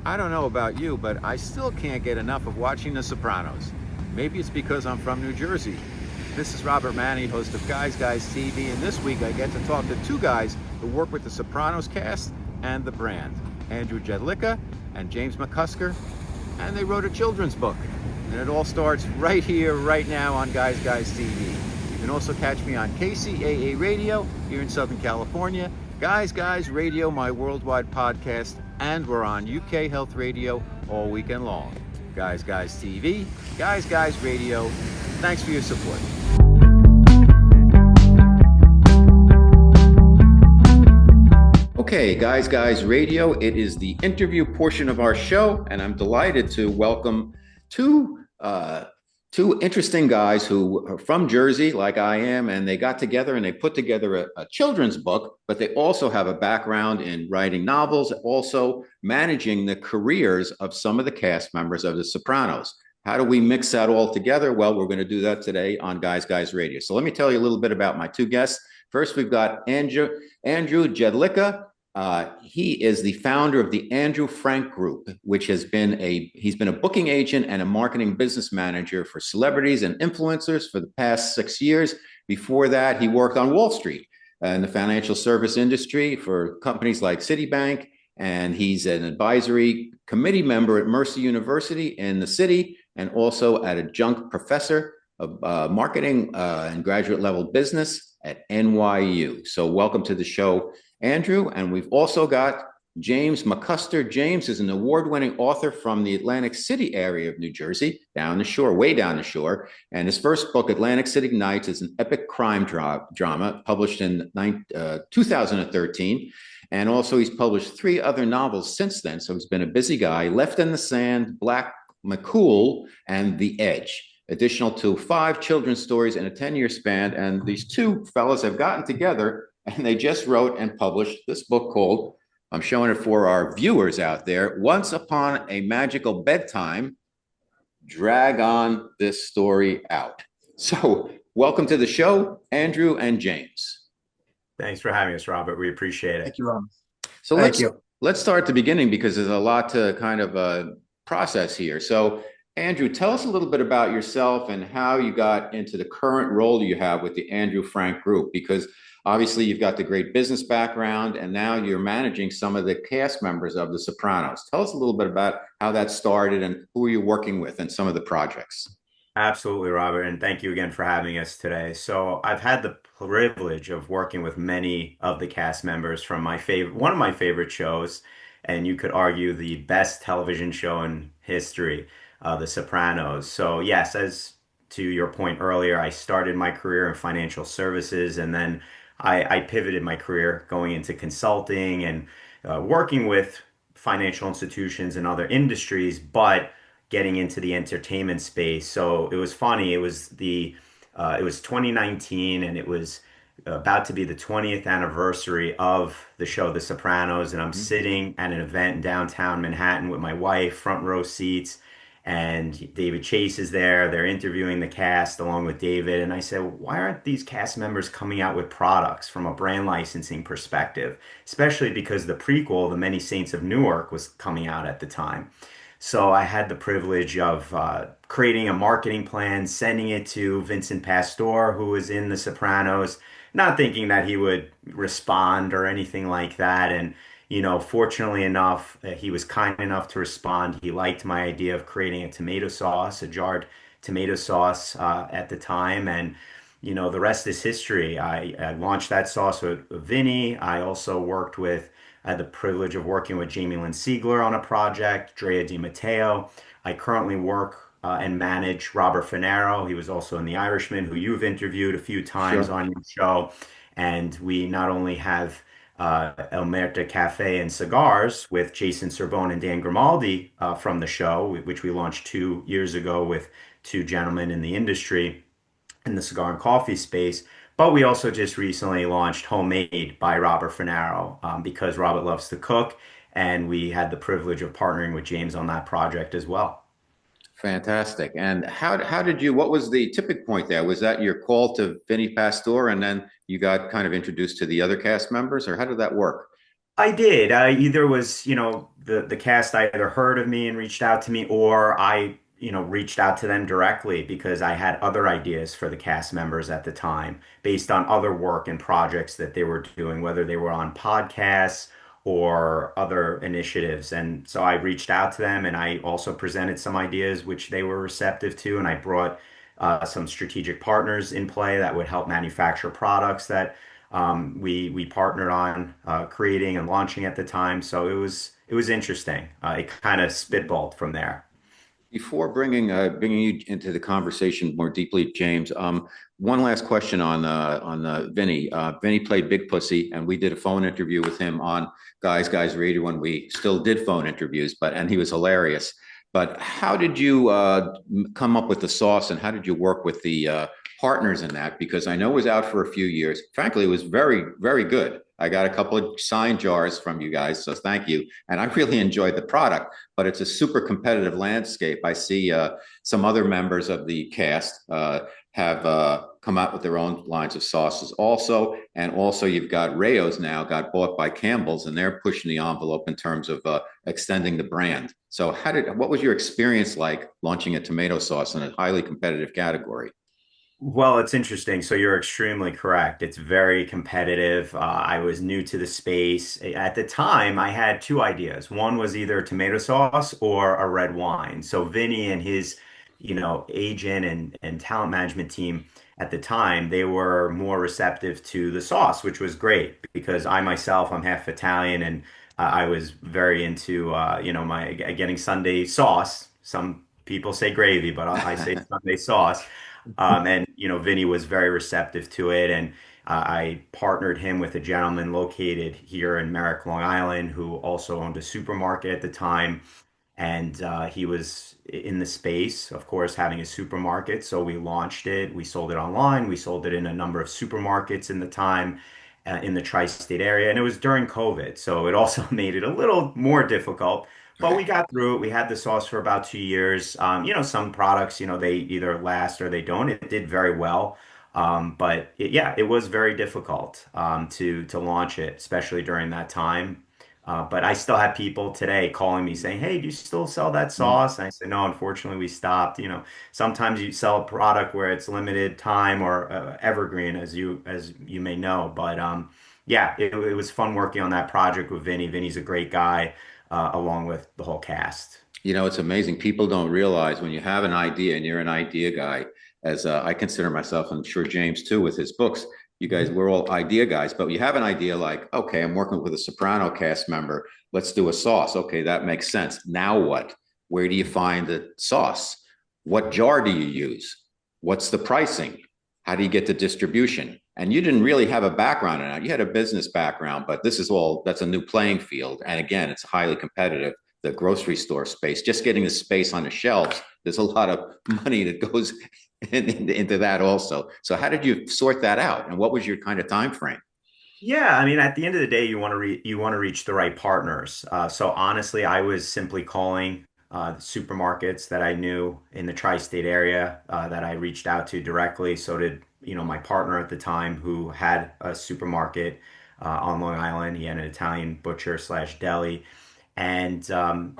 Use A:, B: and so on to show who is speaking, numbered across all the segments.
A: I don't know about you, but I still can't get enough of watching The Sopranos. Maybe it's because I'm from New Jersey. This is Robert Manni, host of Guys TV, and this week I get to talk to two guys who work with the Sopranos cast and the brand, Andrew Jedlicka and James McCusker, and they wrote a children's book. And it all starts right here, right now on Guys TV. You can also catch me on KCAA Radio here in Southern California, Guys Radio, my worldwide podcast, and we're on UK Health Radio all weekend long. Guys TV, Guys Radio, thanks for your support. Okay, Guys Radio, it is the interview portion of our show, and I'm delighted to welcome two interesting guys who are from Jersey, like I am, and they got together and they put together a children's book, but they also have a background in writing novels, also managing the careers of some of the cast members of The Sopranos. How do we mix that all together? Well, we're going to do that today on Guys Radio. So let me tell you a little bit about my two guests. First, we've got Andrew Jedlicka. He is the founder of the Andrew Frank Group, which he's been a booking agent and a marketing business manager for celebrities and influencers for the past 6 years. Before that, he worked on Wall Street in the financial service industry for companies like Citibank, and he's an advisory committee member at Mercer University in the city, and also an adjunct professor of marketing and graduate level business at NYU. So welcome to the show, Andrew. And we've also got James McCusker. James is an award-winning author from the Atlantic City area of New Jersey, down the shore, way down the shore. And his first book, Atlantic City Nights, is an epic crime drama published in 2013. And also he's published 3 other novels since then. So he's been a busy guy. Left in the Sand, Black McCool, and The Edge. Additional to 5 children's stories in a 10-year span. And these two fellas have gotten together and they just wrote and published this book called, I'm showing it for our viewers out there, Once Upon a Magical Bedtime, Drag On This Story Out. So welcome to the show, Andrew and James.
B: Thanks for having us, Robert. We appreciate it.
C: Thank you, Robert.
A: So let's start at the beginning because there's a lot to kind of process here. So Andrew, tell us a little bit about yourself and how you got into the current role you have with the Andrew Frank Group, because obviously you've got the great business background and now you're managing some of the cast members of The Sopranos. Tell us a little bit about how that started and who you're working with and some of the projects.
B: Absolutely, Robert, and thank you again for having us today. So I've had the privilege of working with many of the cast members from one of my favorite shows, and you could argue the best television show in history, The Sopranos. So yes, as to your point earlier, I started my career in financial services, and then I pivoted my career going into consulting and working with financial institutions and other industries, but getting into the entertainment space. So it was funny. It was 2019, and it was about to be the 20th anniversary of the show The Sopranos, and I'm sitting at an event in downtown Manhattan with my wife, front row seats, and David Chase is there. They're interviewing the cast along with David. And I said, why aren't these cast members coming out with products from a brand licensing perspective? Especially because the prequel, The Many Saints of Newark, was coming out at the time. So I had the privilege of creating a marketing plan, sending it to Vincent Pastore, who was in The Sopranos, not thinking that he would respond or anything like that. And fortunately enough, he was kind enough to respond. He liked my idea of creating a tomato sauce, a jarred tomato sauce at the time. And, the rest is history. I launched that sauce with Vinny. I also I had the privilege of working with Jamie Lynn Sigler on a project, Drea Di Matteo. I currently work and manage Robert Finero. He was also in The Irishman, who you've interviewed a few times on your show. And we not only have El Merte Cafe and Cigars with Jason Sorbonne and Dan Grimaldi from the show, which we launched 2 years ago with 2 gentlemen in the industry in the cigar and coffee space. But we also just recently launched Homemade by Robert Finero because Robert loves to cook, and we had the privilege of partnering with James on that project as well.
A: Fantastic. And what was the tipping point there? Was that your call to Vinny Pastore and then you got kind of introduced to the other cast members, or how did that work?
B: I did. Either was, the cast either heard of me and reached out to me, or I, reached out to them directly because I had other ideas for the cast members at the time based on other work and projects that they were doing, whether they were on podcasts or other initiatives. And so I reached out to them and I also presented some ideas which they were receptive to, and I brought some strategic partners in play that would help manufacture products that we partnered on creating and launching at the time. So it was interesting. It kind of spitballed from there.
A: Before bringing you into the conversation more deeply, James, one last question on Vinny. Vinny played Big Pussy, and we did a phone interview with him on Guys Radio when we still did phone interviews, and he was hilarious. But how did you come up with the sauce, and how did you work with the partners in that? Because I know it was out for a few years. Frankly, it was very, very good. I got a couple of signed jars from you guys, so thank you. And I really enjoyed the product, but it's a super competitive landscape. I see some other members of the cast have come out with their own lines of sauces also. And also you've got Rayo's now got bought by Campbell's, and they're pushing the envelope in terms of extending the brand. So what was your experience like launching a tomato sauce in a highly competitive category?
B: Well, it's interesting. So you're extremely correct. It's very competitive. I was new to the space. At the time, I had two ideas. One was either tomato sauce or a red wine. So Vinny and his, agent and talent management team at the time, they were more receptive to the sauce, which was great because I myself, I'm half Italian, and I was very into, my getting Sunday sauce. Some people say gravy, but I say Sunday sauce. And Vinny was very receptive to it, and I partnered him with a gentleman located here in Merrick, Long Island, who also owned a supermarket at the time, and he was in the space, of course, having a supermarket. So we launched it. We sold it online. We sold it in a number of supermarkets in the time in the tri-state area, and it was during COVID, so it also made it a little more difficult. But we got through it. We had the sauce for about 2 years. Some products, they either last or they don't. It did very well. But yeah, it was very difficult to launch it, especially during that time. But I still have people today calling me saying, "Hey, do you still sell that sauce?" And I said, "No, unfortunately, we stopped." Sometimes you sell a product where it's limited time or evergreen, as you may know. But yeah, it was fun working on that project with Vinny. Vinny's a great guy, along with the whole cast.
A: It's amazing. People don't realize when you have an idea and you're an idea guy, as I consider myself, I'm sure James too, with his books. You guys, we're all idea guys, but you have an idea like, okay, I'm working with a Soprano cast member. Let's do a sauce. Okay, that makes sense. Now what? Where do you find the sauce? What jar do you use? What's the pricing? How do you get the distribution? And you didn't really have a background in that. You had a business background, but that's a new playing field. And again, it's highly competitive. The grocery store space, just getting the space on the shelves, there's a lot of money that goes into that also. So how did you sort that out? And what was your kind of time frame?
B: Yeah, I mean, at the end of the day, you want to reach the right partners. So honestly, I was simply calling the supermarkets that I knew in the tri-state area that I reached out to directly. So did my partner at the time, who had a supermarket on Long Island. He had an Italian butcher slash deli. And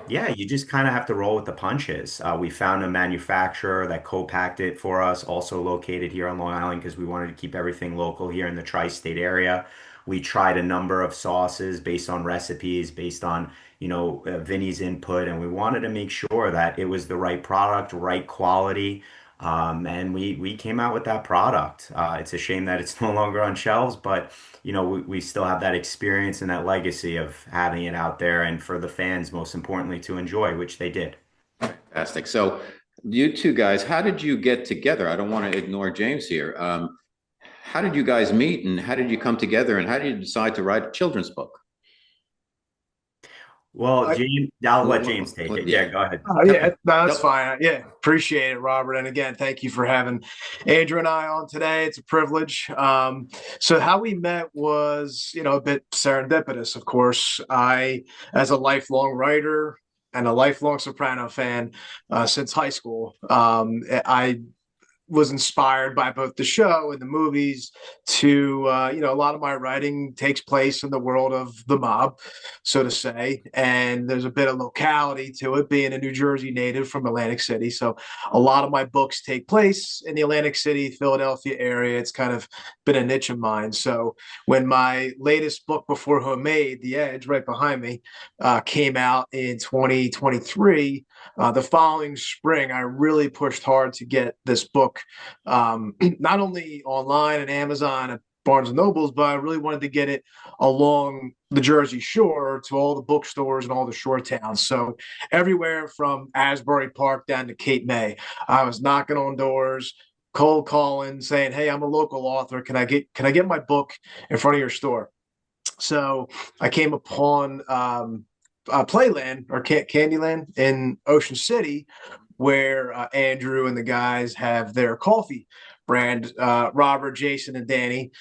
B: yeah, you just kind of have to roll with the punches. We found a manufacturer that co-packed it for us, also located here on Long Island, because we wanted to keep everything local here in the tri-state area. We tried a number of sauces based on recipes, based on, Vinny's input, and we wanted to make sure that it was the right product, right quality. And we came out with that product. It's a shame that it's no longer on shelves, but we still have that experience and that legacy of having it out there, and for the fans, most importantly, to enjoy, which they did.
A: Fantastic. So you two guys, how did you get together? I don't want to ignore James here. How did you guys meet, and how did you come together, and how did you decide to write a children's book?
B: Well,
C: I,
B: James, I'll let James take it. Yeah,
A: Yeah.
B: go ahead.
C: oh, yeah, no, that's
A: Nope.
C: fine. Yeah, appreciate it, Robert. And again, thank you for having Andrew and I on today. It's a privilege. So how we met was, a bit serendipitous, of course. As a lifelong writer and a lifelong Soprano fan since high school, I was inspired by both the show and the movies to, a lot of my writing takes place in the world of the mob, so to say. And there's a bit of locality to it, being a New Jersey native from Atlantic City. So a lot of my books take place in the Atlantic City, Philadelphia area. It's kind of been a niche of mine. So when my latest book before Homemade, The Edge, right behind me, came out in 2023, the following spring, I really pushed hard to get this book, not only online and Amazon and Barnes and Nobles, but I really wanted to get it along the Jersey Shore to all the bookstores and all the shore towns. So everywhere from Asbury Park down to Cape May, I was knocking on doors, cold calling, saying, "Hey, I'm a local author. Can I get my book in front of your store?" So I came upon Playland or Candyland in Ocean City, where Andrew and the guys have their coffee brand, Robert, Jason, and Danny.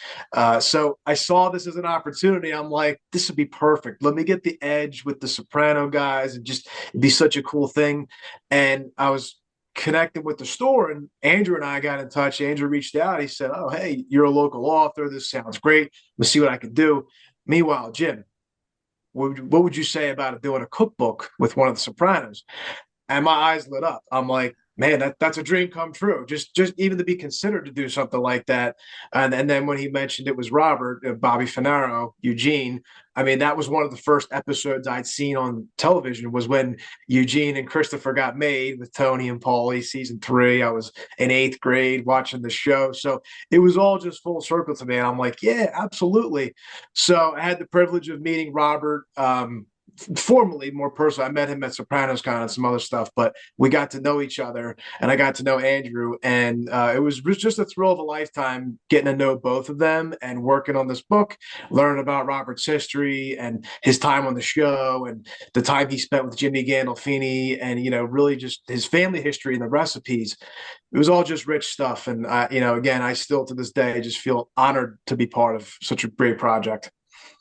C: So I saw this as an opportunity. I'm like, this would be perfect. Let me get the edge with the Soprano guys and just it'd be such a cool thing. And I was connected with the store, and Andrew and I got in touch. Andrew reached out. He said, "Oh, hey, you're a local author. This sounds great. Let's see what I can do." Meanwhile, Jim, what would you say about doing a cookbook with one of the Sopranos? And my eyes lit up. I'm like, man, that's a dream come true. Just even to be considered to do something like that. And then when he mentioned it was Robert, Bobby Finaro, Eugene, I mean, that was one of the first episodes I'd seen on television was when Eugene and Christopher got made with Tony and Paulie, season 3. I was in 8th grade watching the show. So it was all just full circle to me. And I'm like, yeah, absolutely. So I had the privilege of meeting Robert, formally, more personally. I met him at Sopranos Con and some other stuff, but we got to know each other, and I got to know Andrew, and it was just a thrill of a lifetime getting to know both of them and working on this book, learning about Robert's history and his time on the show, and the time he spent with Jimmy Gandolfini, and really just his family history and the recipes. It was all just rich stuff, and again, I still to this day just feel honored to be part of such a great project.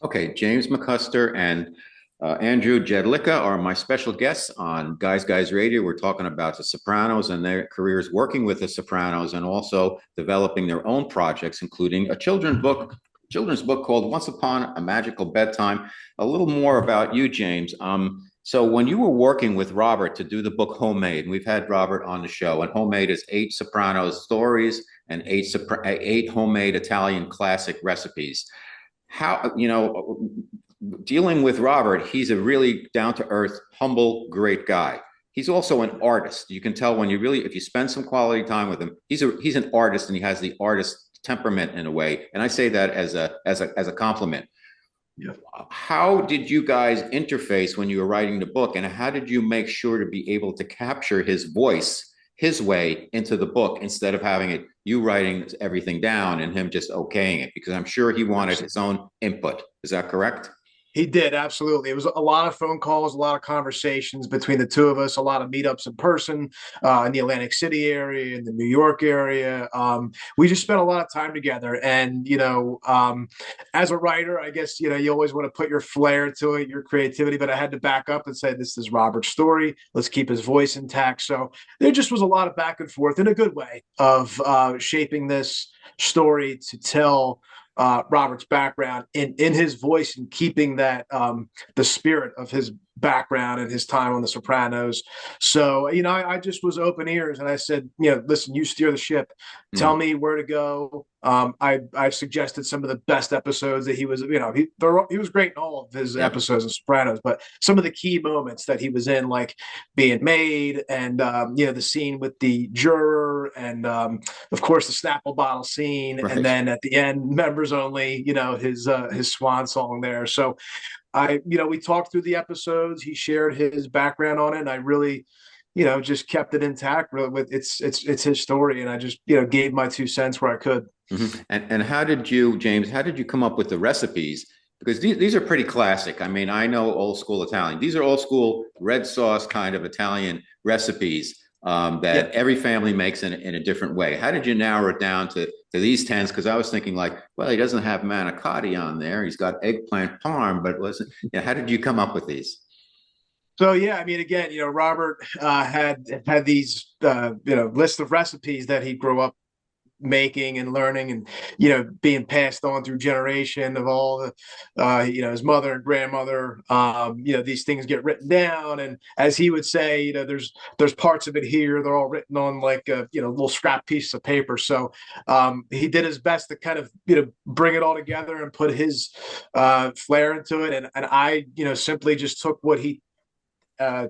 A: Okay, James McCusker and Andrew Jedlicka are my special guests on Guys Radio. We're talking about the Sopranos and their careers working with the Sopranos and also developing their own projects, including a children's book called Once Upon a Magical Bedtime. A little more about you, James. So when you were working with Robert to do the book Homemade, and we've had Robert on the show, and Homemade is 8 Sopranos stories and eight homemade Italian classic recipes. How, dealing with Robert, he's a really down-to-earth, humble, great guy. He's also an artist. You can tell when if you spend some quality time with him, he's an artist and he has the artist temperament in a way. And I say that as a compliment.
C: Yeah.
A: How did you guys interface when you were writing the book, and how did you make sure to be able to capture his voice, his way into the book instead of having you writing everything down and him just okaying it? Because I'm sure he wanted his own input. Is that correct?
C: He did, absolutely. It was a lot of phone calls, a lot of conversations between the two of us, a lot of meetups in person in the Atlantic City area, in the New York area. We just spent a lot of time together. And, as a writer, I guess, you always want to put your flair to it, your creativity, but I had to back up and say, this is Robert's story. Let's keep his voice intact. So there just was a lot of back and forth in a good way of shaping this story to tell Robert's background in his voice and keeping that the spirit of his background and his time on The Sopranos. So, I just was open ears and I said, listen, you steer the ship. Tell me where to go. I suggested some of the best episodes that he was, he was great in all of his episodes of Sopranos, but some of the key moments that he was in, like being made and, the scene with the juror and, of course, the Snapple bottle scene. Right. And then at the end, members only, his swan song there. So we talked through the episodes. He shared his background on it. And I really, just kept it intact with it's his story. And I just, gave my 2 cents where I could.
A: Mm-hmm. And how did you, James, come up with the recipes? Because these are pretty classic. I mean, I know old school Italian. These are old school red sauce kind of Italian recipes that every family makes in a different way. How did you narrow it down to these 10s? Because I was thinking well, he doesn't have manicotti on there. He's got eggplant parm, but listen, how did you come up with these?
C: So yeah, I mean, again, Robert had these list of recipes that he grew up making and learning, and being passed on through generation of all the his mother and grandmother. These things get written down, and as he would say, there's parts of it here, they're all written on like a little scrap piece of paper. So he did his best to kind of bring it all together and put his flair into it, and I simply just took what he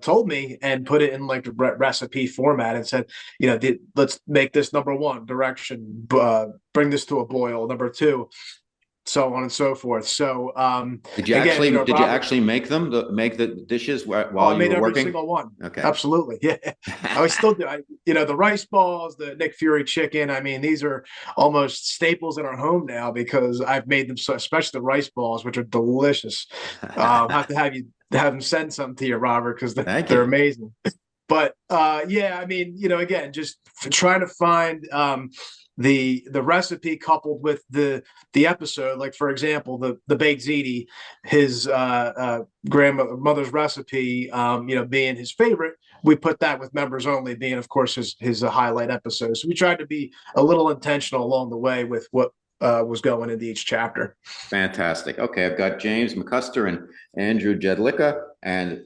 C: told me and put it in like a recipe format and said, let's make this number one direction, bring this to a boil, number two, so on and so forth. So
A: Did you
C: again,
A: actually did you
C: Robert,
A: actually make them make the dishes
C: oh, I
A: while you
C: made
A: were
C: every
A: working?
C: single one.
A: Okay.
C: Absolutely. Yeah. I still do. The rice balls, the Nick Fury chicken. I mean, these are almost staples in our home now because I've made them so, especially the rice balls, which are delicious. Have to have them send some to you, Robert, because
A: Thank
C: they're
A: you.
C: amazing. But yeah, I mean, again, just trying to find the recipe coupled with the episode. Like for example, the baked ziti, his grandmother's recipe, being his favorite. We put that with members only, being of course his highlight episode. So we tried to be a little intentional along the way with what was going into each chapter.
A: Fantastic. Okay, I've got James McCusker and Andrew Jedlicka, and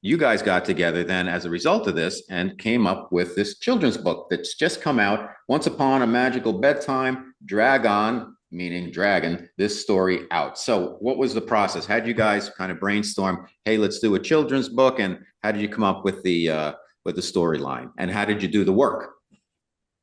A: you guys got together then as a result of this and came up with this children's book that's just come out. Once Upon a Magical Bedtime, Dragon, meaning dragon, this story out. So, what was the process? How did you guys kind of brainstorm? Hey, let's do a children's book, and how did you come up with the storyline? And how did you do the work?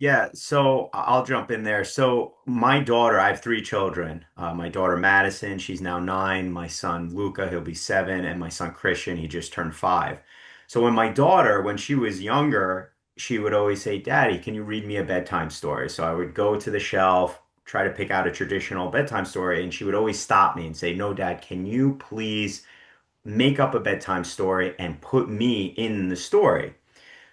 B: Yeah, so I'll jump in there. So my daughter, I have three children. My daughter Madison, she's now 9. My son Luca, he'll be 7, and my son Christian, he just turned 5. So when she was younger, she would always say, "Daddy, can you read me a bedtime story?" So I would go to the shelf, try to pick out a traditional bedtime story, and she would always stop me and say, "No, Dad, can you please make up a bedtime story and put me in the story?"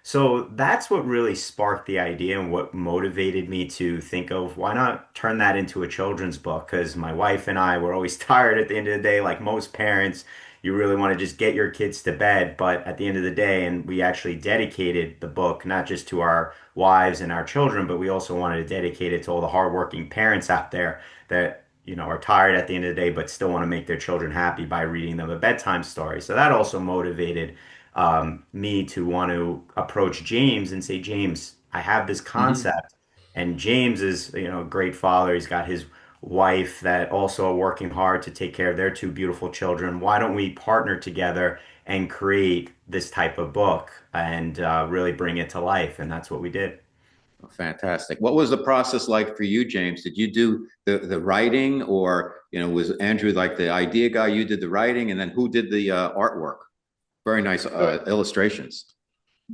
B: So that's what really sparked the idea and what motivated me to think of why not turn that into a children's book? Because my wife and I were always tired at the end of the day, like most parents, you really want to just get your kids to bed. But at the end of the day, and we actually dedicated the book not just to our wives and our children, but we also wanted to dedicate it to all the hardworking parents out there that, are tired at the end of the day, but still want to make their children happy by reading them a bedtime story. So that also motivated me to want to approach James and say, James, I have this
A: Mhm.
B: concept. And James is, a great father. He's got his wife that also are working hard to take care of their two beautiful children. Why don't we partner together and create this type of book and really bring it to life? And that's what we did.
A: Fantastic. What was the process like for you, James? Did you do the writing, or was Andrew like the idea guy? You did the writing, and then who did the artwork? Very nice illustrations.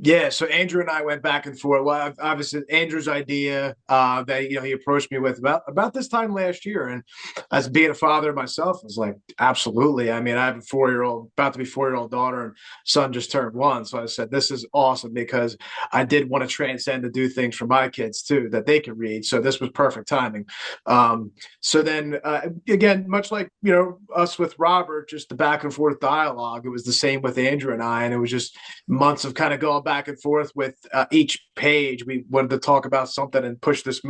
C: Yeah, so Andrew and I went back and forth. Well, obviously Andrew's idea that he approached me with about this time last year, and as being a father myself, I was like, absolutely. I mean, I have a 4-year-old, about to be 4-year-old daughter, and son just turned 1. So I said, this is awesome because I did want to transcend to do things for my kids too that they can read. So this was perfect timing. So then again, much like us with Robert, just the back and forth dialogue. It was the same with Andrew and I, and it was just months of kind of going back and forth with each page. We wanted to talk about something and push this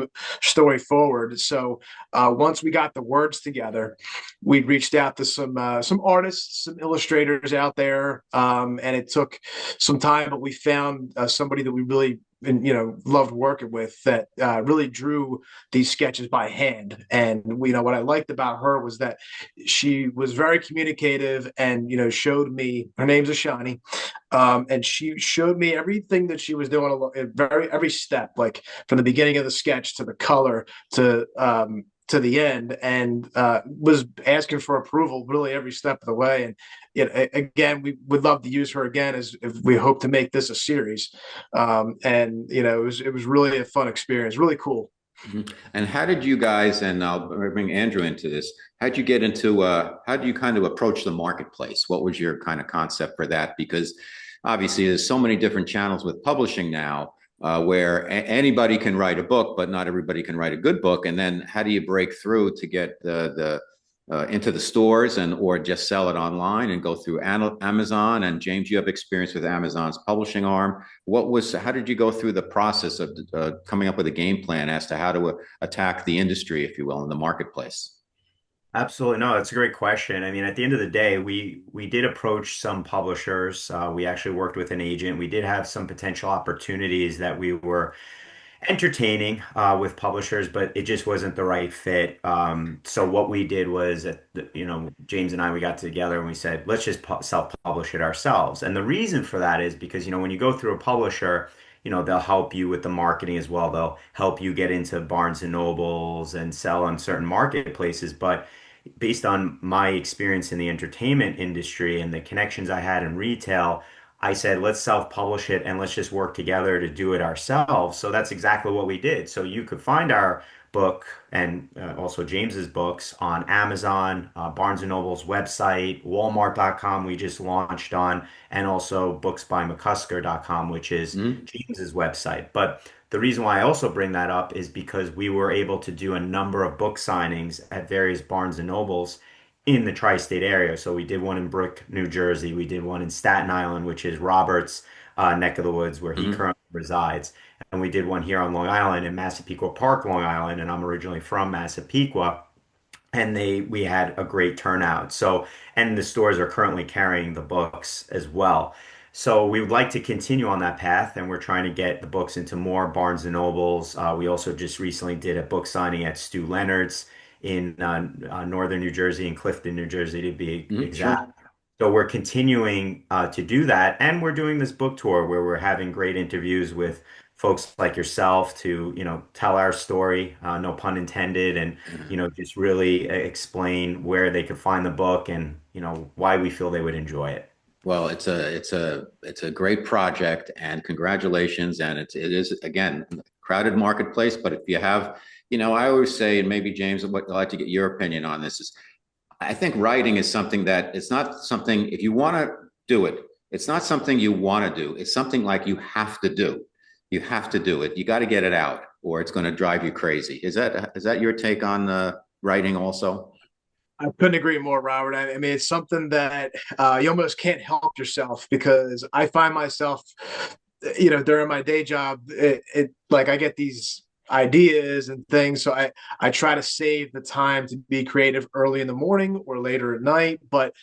C: story forward. So once we got the words together, we reached out to some artists, some illustrators out there, and it took some time, but we found somebody that we really and loved working with that really drew these sketches by hand. And what I liked about her was that she was very communicative and showed me, her name's Ashani, and she showed me everything that she was doing, every step, like from the beginning of the sketch to the color to the end, and was asking for approval really every step of the way. And again, we would love to use her again as if we hope to make this a series. And it was really a fun experience, really cool.
A: Mhm. And how did you guys, and I'll bring Andrew into this, how did you get into, how do you kind of approach the marketplace? What was your kind of concept for that? Because obviously there's so many different channels with publishing now, where anybody can write a book, but not everybody can write a good book. And then how do you break through to get into the stores and or just sell it online and go through Amazon? And James, you have experience with Amazon's publishing arm. How did you go through the process of coming up with a game plan as to how to attack the industry, if you will, in the marketplace?
B: Absolutely. No, that's a great question. I mean, at the end of the day, we did approach some publishers. We actually worked with an agent. We did have some potential opportunities that we were entertaining with publishers, but it just wasn't the right fit. So what we did was, James and I, we got together and we said, let's just self-publish it ourselves. And the reason for that is because, when you go through a publisher, they'll help you with the marketing as well. They'll help you get into Barnes and Nobles and sell on certain marketplaces. But based on my experience in the entertainment industry and the connections I had in retail, I said, let's self-publish it and let's just work together to do it ourselves. So that's exactly what we did. So you could find our book and also James's books on Amazon, Barnes& and Noble's website, Walmart.com we just launched on, and also booksbymccusker.com, which is
A: Mm-hmm.
B: James's website. But the reason why I also bring that up is because we were able to do a number of book signings at various Barnes& and Nobles in the tri-state area. So we did one in Brick, New Jersey. We did one in Staten Island, which is Robert's neck of the woods where he
A: Mm-hmm.
B: currently resides. And we did one here on Long Island in Massapequa Park, Long Island, and I'm originally from Massapequa. And we had a great turnout. So, and the stores are currently carrying the books as well. So we would like to continue on that path, and we're trying to get the books into more Barnes and Nobles. We also just recently did a book signing at Stu Leonard's in northern New Jersey, in Clifton, New Jersey, to be
A: Mm-hmm.
B: exact.
A: Sure.
B: So we're continuing to do that, and we're doing this book tour where we're having great interviews with folks like yourself to, tell our story, no pun intended, and just really explain where they could find the book and why we feel they would enjoy it.
A: Well, it's a great project, and congratulations. And it is again crowded marketplace. But if you have, I always say, and maybe James, what I'd like to get your opinion on this is, I think writing is something that it's not something if you want to do it, it's not something you want to do. It's something like you have to do. You have to do it. You got to get it out, or it's going to drive you crazy. Is that your take on writing also?
C: I couldn't agree more, Robert. I mean, it's something that you almost can't help yourself because I find myself, during my day job, it like I get these ideas and things. So I try to save the time to be creative early in the morning or later at night. But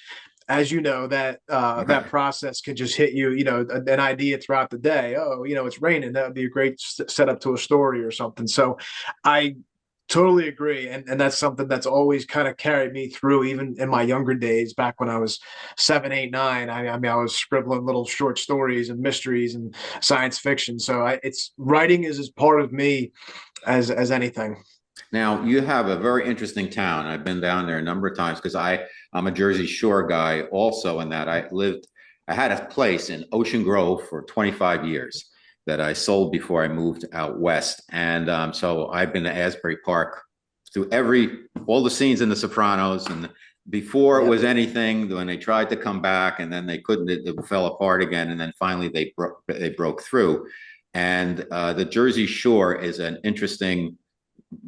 C: as you know, that
A: Right.
C: process can just hit you, an idea throughout the day. Oh, it's raining. That would be a great setup to a story or something. So I totally agree. And that's something that's always kind of carried me through, even in my younger days, back when I was 7, 8, 9. I mean, I was scribbling little short stories and mysteries and science fiction. So it's writing is as part of me as anything.
A: Now you have a very interesting town. I've been down there a number of times because I'm a Jersey Shore guy also, in that I had a place in Ocean Grove for 25 years that I sold before I moved out west, and so I've been to Asbury Park through all the scenes in The Sopranos, and before it
C: Yep.
A: was anything when they tried to come back and then they couldn't, it fell apart again, and then finally they broke through, and the Jersey Shore is an interesting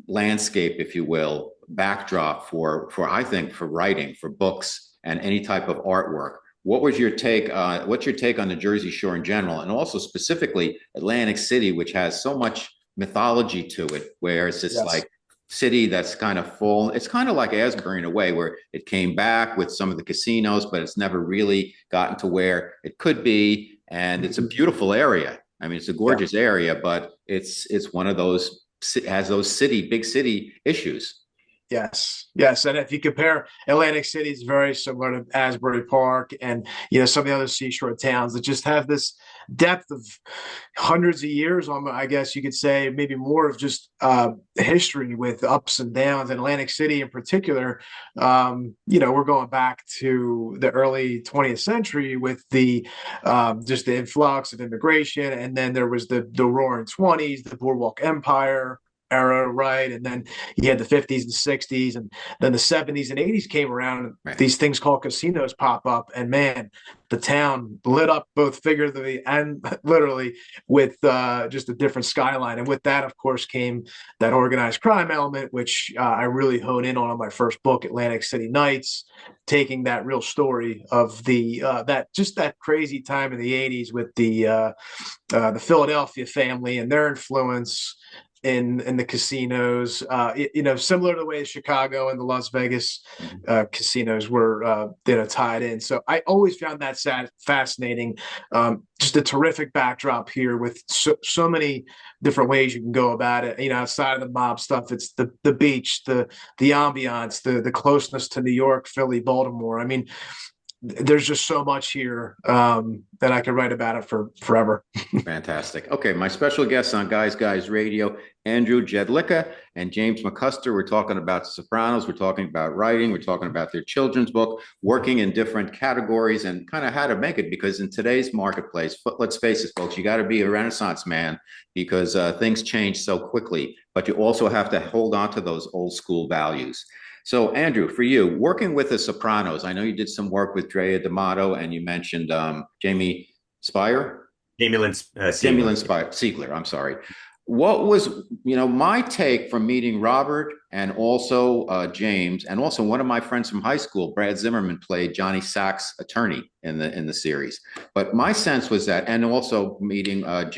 A: landscape, if you will, backdrop for I think for writing, for books, and any type of artwork. What's your take on the Jersey Shore in general, and also specifically Atlantic City, which has so much mythology to it, where it's just
C: Yes.
A: like city that's kind of full. It's kind of like Asbury in a way, where it came back with some of the casinos, but it's never really gotten to where it could be. And it's a beautiful area. I mean, it's a
C: Yeah.
A: gorgeous area, but it's one of those, has those big city issues.
C: Yes, yes, and if you compare Atlantic City, it's very similar to Asbury Park, and some of the other seashore towns that just have this depth of hundreds of years. I guess you could say maybe more of just history with ups and downs. And Atlantic City, in particular, we're going back to the early 20th century with the just the influx of immigration, and then there was the Roaring 20s, the Boardwalk Empire. era, right? And then you had the 50s and 60s, and then the 70s and 80s came around, and
A: Right.
C: these things called casinos pop up, and man, the town lit up both figuratively and literally with just a different skyline. And with that, of course, came that organized crime element, which I really honed in on my first book, Atlantic City Nights, taking that real story of the that crazy time in the 80s with the Philadelphia family and their influence in the casinos. Similar to the way Chicago and the Las Vegas casinos were tied in. So I always found that fascinating. Just a terrific backdrop here with so many different ways you can go about it. Outside of the mob stuff, it's the beach, the ambiance, the closeness to New York, Philly, Baltimore. I mean, there's just so much here that I could write about it for forever.
A: Fantastic. Okay, my special guests on Guys Radio, Andrew Jedlicka and James McCusker. We're talking about The Sopranos. We're talking about writing. We're talking about their children's book, working in different categories, and kind of how to make it. Because in today's marketplace, let's face it, folks, you got to be a Renaissance man because things change so quickly. But you also have to hold on to those old school values. So, Andrew, for you, working with The Sopranos, I know you did some work with Drea D'Amato, and you mentioned Jamie Spire.
B: Jamie Lynn
A: Jamie Lynn
B: Sigler.
A: Siegler, I'm sorry. What was, my take from meeting Robert and also James, and also one of my friends from high school, Brad Zimmerman, played Johnny Sack's attorney in the series. But my sense was that, and also meeting, Michael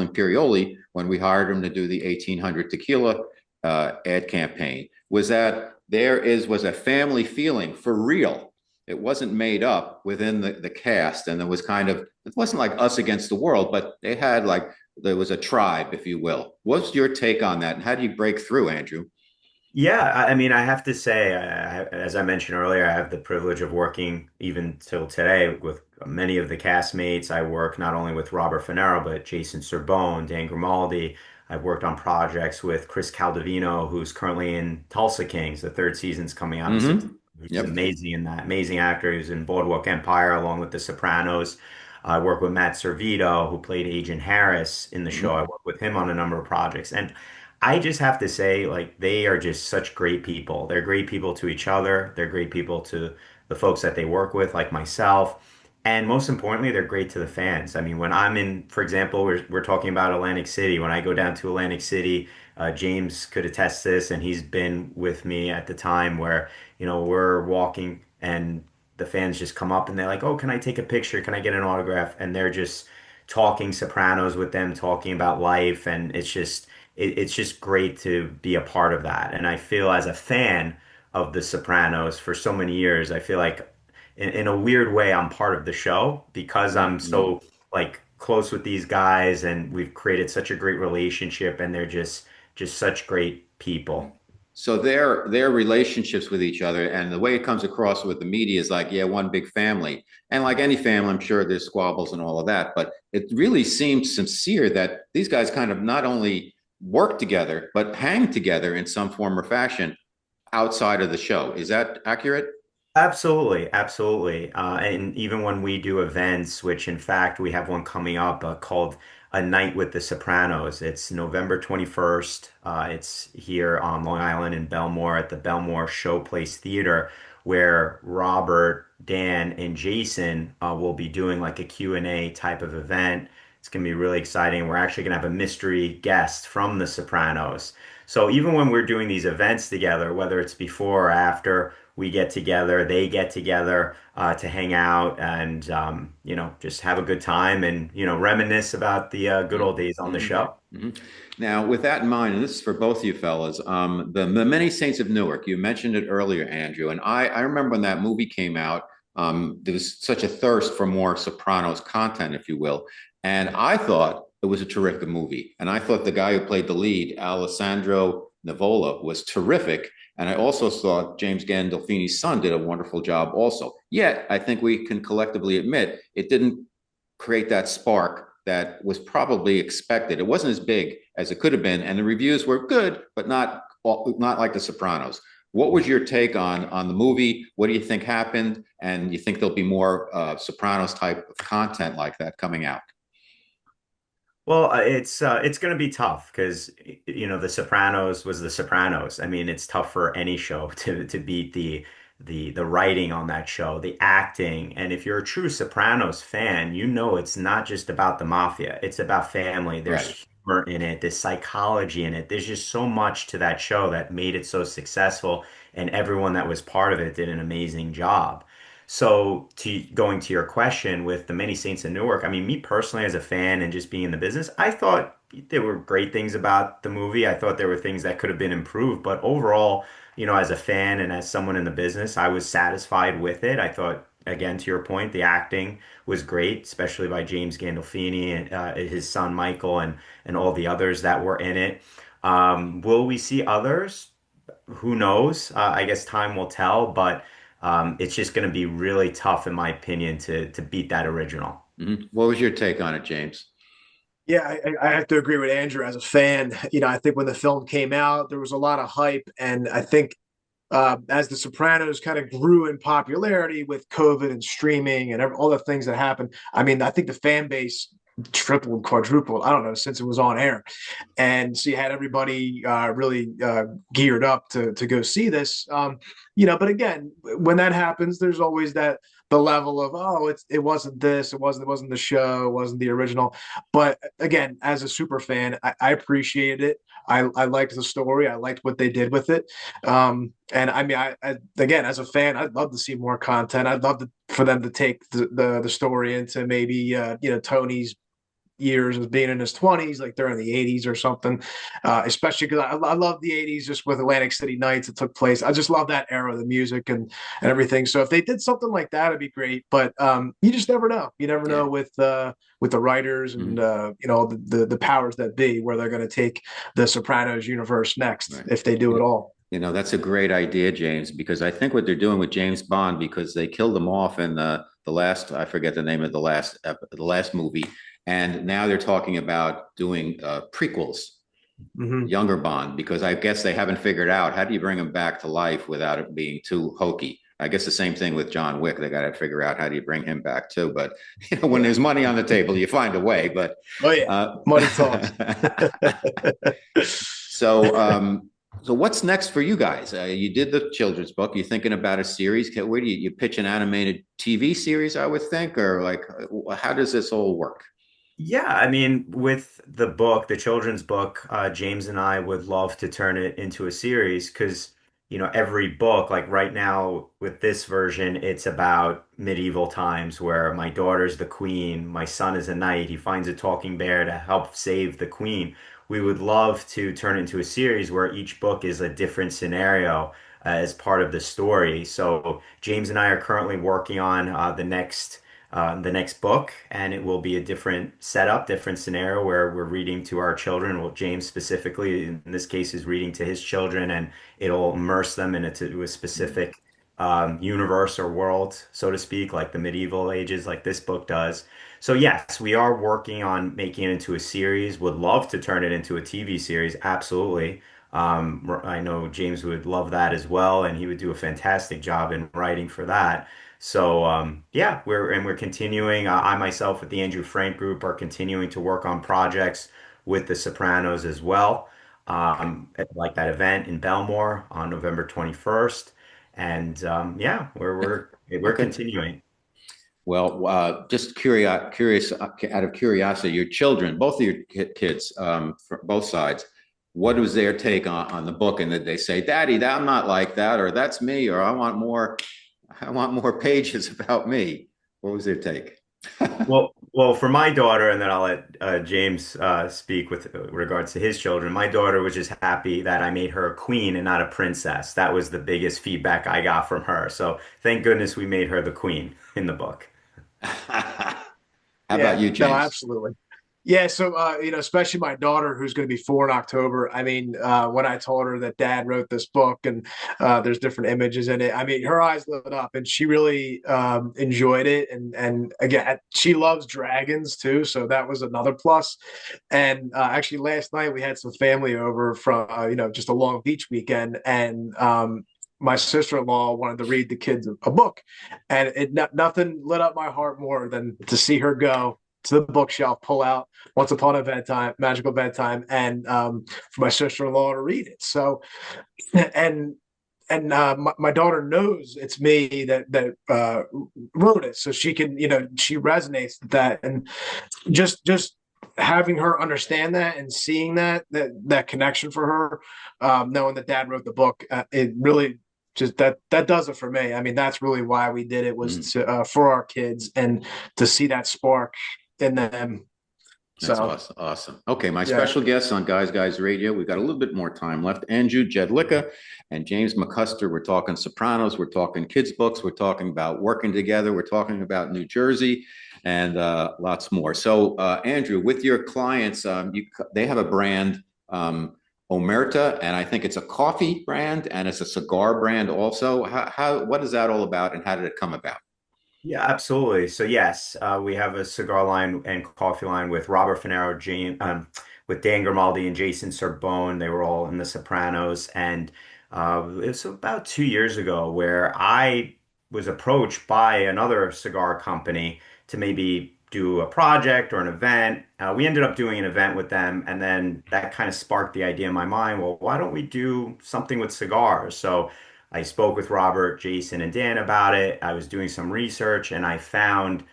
A: Imperioli when we hired him to do the 1800 tequila ad campaign, was that was a family feeling for real. It wasn't made up within the cast, and it wasn't like us against the world, but there was a tribe, if you will. What's your take on that, and how do you break through, Andrew?
B: Yeah, I mean, I have to say, as I mentioned earlier, I have the privilege of working even till today with many of the castmates. I work not only with Robert Finero, but Jason Serbone, Dan Grimaldi. I've worked on projects with Chris Caldovino, who's currently in Tulsa Kings. The third season's coming out in
A: Mm-hmm.
B: September. He's
A: Yep.
B: amazing in that. Amazing actor. He was in Boardwalk Empire along with The Sopranos. I work with Matt Servito, who played Agent Harris in the show.
A: Mm-hmm.
B: I work with him on a number of projects. And I just have to say, like, they are just such great people. They're great people to each other. They're great people to the folks that they work with, like myself. And most importantly, they're great to the fans. I mean, when I'm in, for example, we're talking about Atlantic City. When I go down to Atlantic City, James could attest this, and he's been with me at the time where, we're walking and the fans just come up and they're like, "Oh, can I take a picture? Can I get an autograph?" And they're just talking Sopranos with them, talking about life, and it's just great to be a part of that. And I feel as a fan of The Sopranos for so many years, I feel like in a weird way, I'm part of the show because I'm
A: Mm-hmm.
B: so like close with these guys and we've created such a great relationship and they're just such great people.
A: So their relationships with each other and the way it comes across with the media is like, yeah, one big family. And like any family, I'm sure there's squabbles and all of that, but it really seems sincere that these guys kind of not only work together, but hang together in some form or fashion outside of the show. Is that accurate?
B: Absolutely, absolutely. And even when we do events, which in fact we have one coming up called A Night with the Sopranos. It's November 21st. It's here on Long Island in Belmore at the Belmore Showplace Theater, where Robert, Dan, and Jason will be doing like a Q&A type of event. It's going to be really exciting. We're actually going to have a mystery guest from The Sopranos. So even when we're doing these events together, whether it's before or after, we get together, they get together to hang out and just have a good time and reminisce about the good old days on the
A: Mm-hmm.
B: show.
A: Mm-hmm. Now, with that in mind, and this is for both of you fellas, the Many Saints of Newark, you mentioned it earlier, Andrew, and I remember when that movie came out, there was such a thirst for more Sopranos content, if you will, and I thought it was a terrific movie, and I thought the guy who played the lead, Alessandro Nivola, was terrific, and I also thought James Gandolfini's son did a wonderful job also. Yet, I think we can collectively admit it didn't create that spark that was probably expected. It wasn't as big as it could have been, and the reviews were good, but not like The Sopranos. What was your take on the movie? What do you think happened? And you think there'll be more Sopranos type of content like that coming out?
B: Well, it's going to be tough because The Sopranos was The Sopranos. I mean, it's tough for any show to beat the writing on that show, the acting. And if you're a true Sopranos fan, you know it's not just about the mafia. It's about family. There's
A: Right.
B: humor in it, there's psychology in it. There's just so much to that show that made it so successful, and everyone that was part of it did an amazing job. So, going to your question with the Many Saints of Newark, I mean, me personally as a fan and just being in the business, I thought there were great things about the movie. I thought there were things that could have been improved, but overall, as a fan and as someone in the business, I was satisfied with it. I thought, again, to your point, the acting was great, especially by James Gandolfini and his son Michael and all the others that were in it. Will we see others? Who knows? I guess time will tell, but it's just going to be really tough, in my opinion, to beat that original.
A: What was your take on it, James?
C: Yeah, I have to agree with Andrew as a fan. I think when the film came out, there was a lot of hype, and I think as The Sopranos kind of grew in popularity with COVID and streaming and all the things that happened, I mean, I think the fan base tripled, quadrupled. I don't know since it was on air, and so you had everybody really geared up to go see this. But again, when that happens, there's always that the level of it wasn't this, it wasn't the show, it wasn't the original. But again, as a super fan, I appreciated it. I liked the story. I liked what they did with it. And I mean, again, as a fan, I'd love to see more content. I'd love for them to take the story into maybe Tony's years as being in his 20s, like during the 80s or something. Especially because I love the 80s just with Atlantic City Nights. It took place. I just love that era, the music and everything. So if they did something like that, it'd be great. But you just never know. You never
A: Yeah.
C: know with the writers and
A: Mhm.
C: the powers that be where they're going to take the Sopranos universe next
A: Right.
C: if they do it all.
A: That's a great idea, James, because I think what they're doing with James Bond, because they killed him off in the last, I forget the name of the last movie, and now they're talking about doing prequels,
C: Mm-hmm.
A: younger Bond, because I guess they haven't figured out how do you bring him back to life without it being too hokey. I guess the same thing with John Wick. They got to figure out how do you bring him back too. But when
C: Yeah.
A: there's money on the table, you find a way. But
C: Oh yeah.
A: uh,
C: Money talks.
A: So, so what's next for you guys? You did the children's book. You thinking about a series? Where do you pitch an animated TV series? I would think, or like, how does this all work?
B: Yeah, I mean, with the book, the children's book, James and I would love to turn it into a series because, every book, like right now with this version, it's about medieval times where my daughter's the queen, my son is a knight, he finds a talking bear to help save the queen. We would love to turn into a series where each book is a different scenario as part of the story. So James and I are currently working on the next book, and it will be a different setup, different scenario where we're reading to our children. Well, James specifically, in this case, is reading to his children, and it'll immerse them into a specific universe or world, so to speak, like the medieval ages, like this book does. So yes, we are working on making it into a series. Would love to turn it into a TV series, absolutely. I know James would love that as well, and he would do a fantastic job in writing for that. So yeah, we're continuing. I myself with the Andrew Frank Group are continuing to work on projects with The Sopranos as well. Like that event in Belmore on November 21st, and yeah, we're
A: Okay.
B: continuing.
A: Well, just curious, out of curiosity, your children, both of your kids, for both sides, what was their take on the book? And did they say, "Daddy, I'm not like that," or "That's me," or I want more pages about me"? What was their take?
B: Well, for my daughter, and then I'll let James speak with regards to his children. My daughter was just happy that I made her a queen and not a princess. That was the biggest feedback I got from her. So thank goodness we made her the queen in the book.
A: How about
C: Yeah,
A: you,
C: no,
A: James?
C: absolutely. Yeah, so especially my daughter who's going to be 4 in October. I mean, when I told her that Dad wrote this book and there's different images in it, I mean, her eyes lit up and she really enjoyed it. And again, she loves dragons too, so that was another plus. And actually, last night we had some family over from just a Long Beach weekend, and my sister-in-law wanted to read the kids a book, and nothing lit up my heart more than to see her go. to the bookshelf, pull out Once Upon a Bedtime, Magical Bedtime, and for my sister-in-law to read it. So, and my daughter knows it's me that wrote it, so she can, she resonates with that, and just having her understand that and seeing that connection for her, knowing that dad wrote the book, it really just that does it for me. I mean, that's really why we did it, was
A: Mm.
C: to for our kids and to see that spark in them.
A: That's
C: So
A: awesome. Awesome. Okay, my
C: yeah.
A: special guests on Guys Radio. We've got a little bit more time left. Andrew Jedlicka and James McCusker. We're talking Sopranos. We're talking kids' books. We're talking about working together. We're talking about New Jersey and lots more. So, Andrew, with your clients, they have a brand, Omerta, and I think it's a coffee brand and it's a cigar brand also. What is that all about, and how did it come about?
B: Yeah, absolutely. So yes, we have a cigar line and coffee line with Robert Finero, with Dan Grimaldi and Jason Sorbonne. They were all in The Sopranos, and it's about 2 years ago where I was approached by another cigar company to maybe do a project or an event. We ended up doing an event with them, and then that kind of sparked the idea in my mind. Well, why don't we do something with cigars? So I spoke with Robert, Jason, and Dan about it. I was doing some research and I found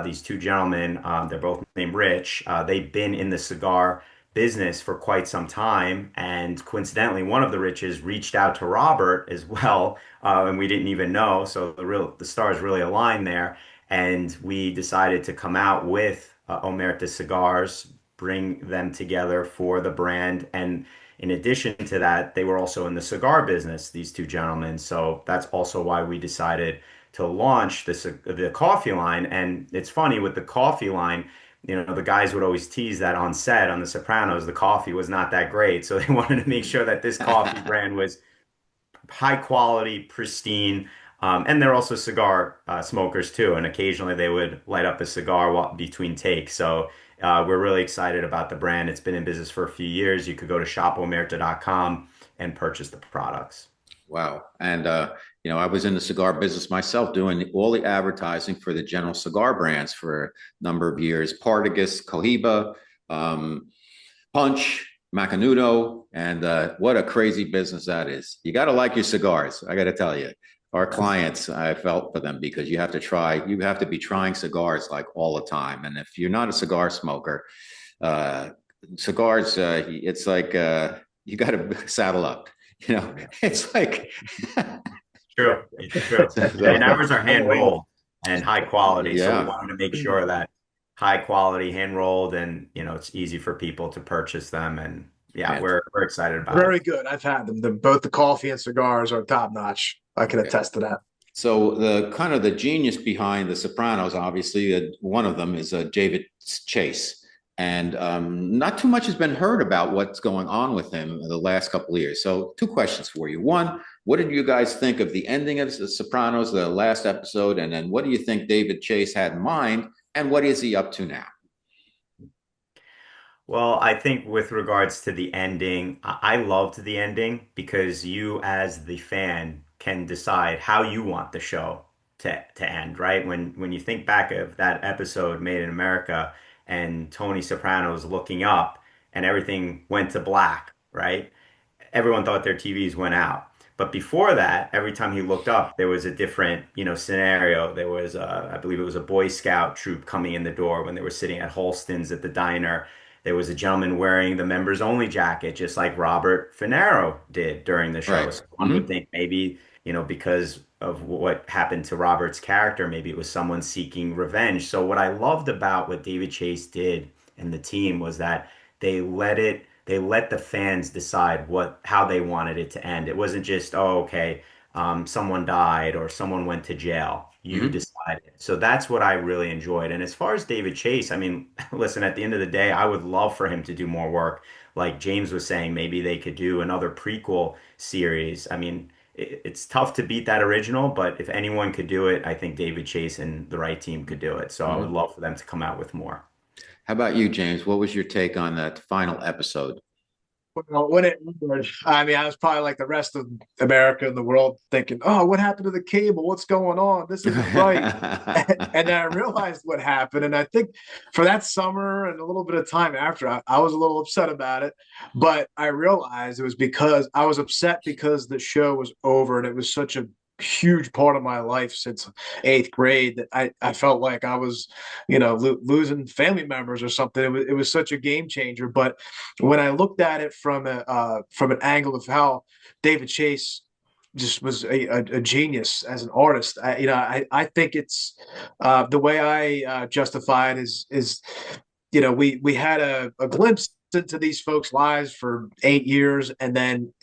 B: these two gentlemen. They're both named Rich. They've been in the cigar business for quite some time. And coincidentally, one of the Riches reached out to Robert as well, and we didn't even know. So the stars really aligned there. And we decided to come out with Omerta cigars, bring them together for the brand. And in addition to that, they were also in the cigar business, these two gentlemen. So that's also why we decided to launch the coffee line. And it's funny with the coffee line, the guys would always tease that on set on The Sopranos, the coffee was not that great. So they wanted to make sure that this coffee brand was high quality, pristine. And they're also cigar smokers too. And occasionally they would light up a cigar between takes. So we're really excited about the brand. It's been in business for a few years. You could go to shopomerta.com and purchase the products.
A: Wow. And, I was in the cigar business myself, doing all the advertising for the General Cigar brands for a number of years. Partagas, Cohiba, um, Punch, Macanudo, and what a crazy business that is. You got to like your cigars. I got to tell you, our clients, I felt for them, because you have to be trying cigars like all the time. And if you're not a cigar smoker, uh, cigars, it's like you got to saddle up. It's like,
B: True. It's true. And ours are hand rolled and high quality. So we
A: yeah.
B: wanted to make sure that high quality hand rolled and it's easy for people to purchase them. And yeah,
A: And
B: we're excited about it.
C: Very good. I've had them. Both the coffee and cigars are top notch. I can
A: okay.
C: attest to that.
A: So the kind of the genius behind The Sopranos, obviously, one of them is David Chase, and not too much has been heard about what's going on with him in the last couple of years. So, two questions for you. One, what did you guys think of the ending of The Sopranos, the last episode, and then what do you think David Chase had in mind, and what is he up to now?
B: Well, I think with regards to the ending, I loved the ending because you, as the fan, can decide how you want the show to end, right? When you think back of that episode Made in America and Tony Soprano's looking up and everything went to black, right? Everyone thought their TVs went out. But before that, every time he looked up, there was a different, scenario. There was, I believe it was a Boy Scout troop coming in the door when they were sitting at Holston's at the diner. There was a gentleman wearing the members only jacket, just like Robert Finero did during the show.
A: Right.
B: So one would think maybe, because of what happened to Robert's character, maybe it was someone seeking revenge. So what I loved about what David Chase did and the team was that they let the fans decide how they wanted it to end. It wasn't just, oh, okay, someone died or someone went to jail. You
A: Mm-hmm.
B: decided. So that's what I really enjoyed. And as far as David Chase, I mean, listen, at the end of the day, I would love for him to do more work. Like James was saying, maybe they could do another prequel series. I mean, it's tough to beat that original, but if anyone could do it, I think David Chase and the right team could do it. So I would
A: Mm-hmm.
B: love for them to come out with more.
A: How about you, James? What was your take on that final episode?
C: Well, when it aired, I mean, I was probably like the rest of America and the world thinking, oh, what happened to the cable? What's going on? This isn't right. And then I realized what happened. And I think for that summer and a little bit of time after, I was a little upset about it. But I realized it was because I was upset because the show was over and it was such a huge part of my life since eighth grade that I felt like I was, losing family members or something. It was such a game changer. But when I looked at it from an angle of how David Chase just was a genius as an artist, I think it's the way I justify it is we had a glimpse into these folks' lives for 8 years, and then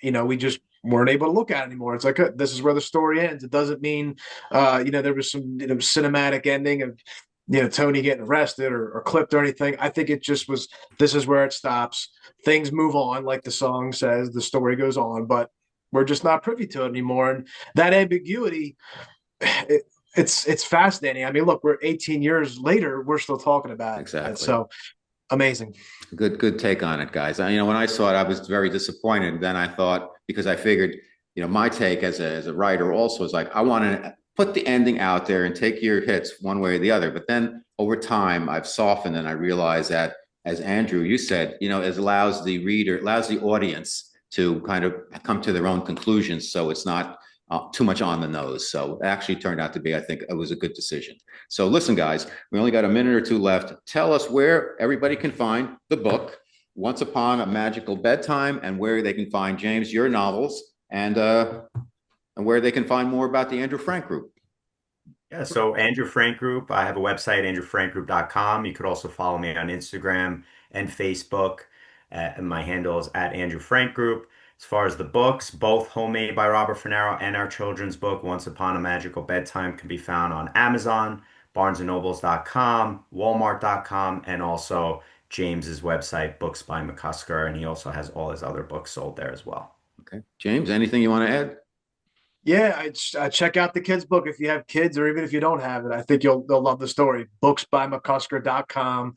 C: we just weren't able to look at it anymore. It's like this is where the story ends. It doesn't mean there was some cinematic ending of Tony getting arrested or clipped or anything. I think it just was, this is where it stops. Things move on, like the song says, the story goes on, but we're just not privy to it anymore. And that ambiguity, it's fascinating. I mean, look, we're 18 years later, we're still talking about
A: Exactly.
C: it. So amazing.
A: Good take on it, guys. When I saw it, I was very disappointed. Then I thought, because I figured, my take as a writer also is like, I want to put the ending out there and take your hits one way or the other. But then over time, I've softened and I realized that, as Andrew, you said, it allows the reader, allows the audience to kind of come to their own conclusions. So it's not too much on the nose. So it actually turned out to be, I think it was a good decision. So listen, guys, we only got a minute or two left. Tell us where everybody can find the book, Once Upon a Magical Bedtime, and where they can find, James, your novels, and where they can find more about the Andrew Frank Group.
B: Yeah, so Andrew Frank Group, I have a website, andrewfrankgroup.com. You could also follow me on Instagram and Facebook. And my handle is at Andrew Frank Group. As far as the books, both Homemade by Robert Finero and our children's book, Once Upon a Magical Bedtime, can be found on Amazon, barnesandnobles.com, walmart.com, and also James's website, Books by McCusker, and he also has all his other books sold there as well.
A: Okay. James, anything you want to add?
C: Yeah, I check out the kids' book if you have kids, or even if you don't have it. I think they'll love the story. Booksbymccusker.com.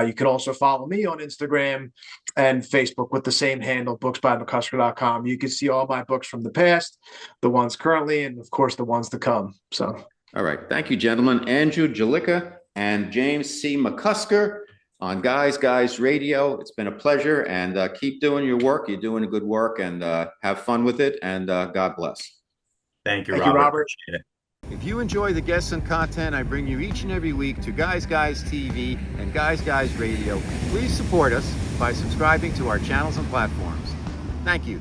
C: You can also follow me on Instagram and Facebook with the same handle, booksbymccusker.com. You can see all my books from the past, the ones currently, and of course the ones to come. So,
A: all right, thank you, gentlemen. Andrew Jalika and James C. McCusker on Guys Radio. It's been a pleasure, and keep doing your work. You're doing good work, and have fun with it. And God bless.
B: Thank you,
C: Thank
B: Robert.
C: you, Robert.
B: Appreciate it.
A: If you enjoy the guests and content I bring you each and every week to Guys TV and Guys Radio, please support us by subscribing to our channels and platforms. Thank you.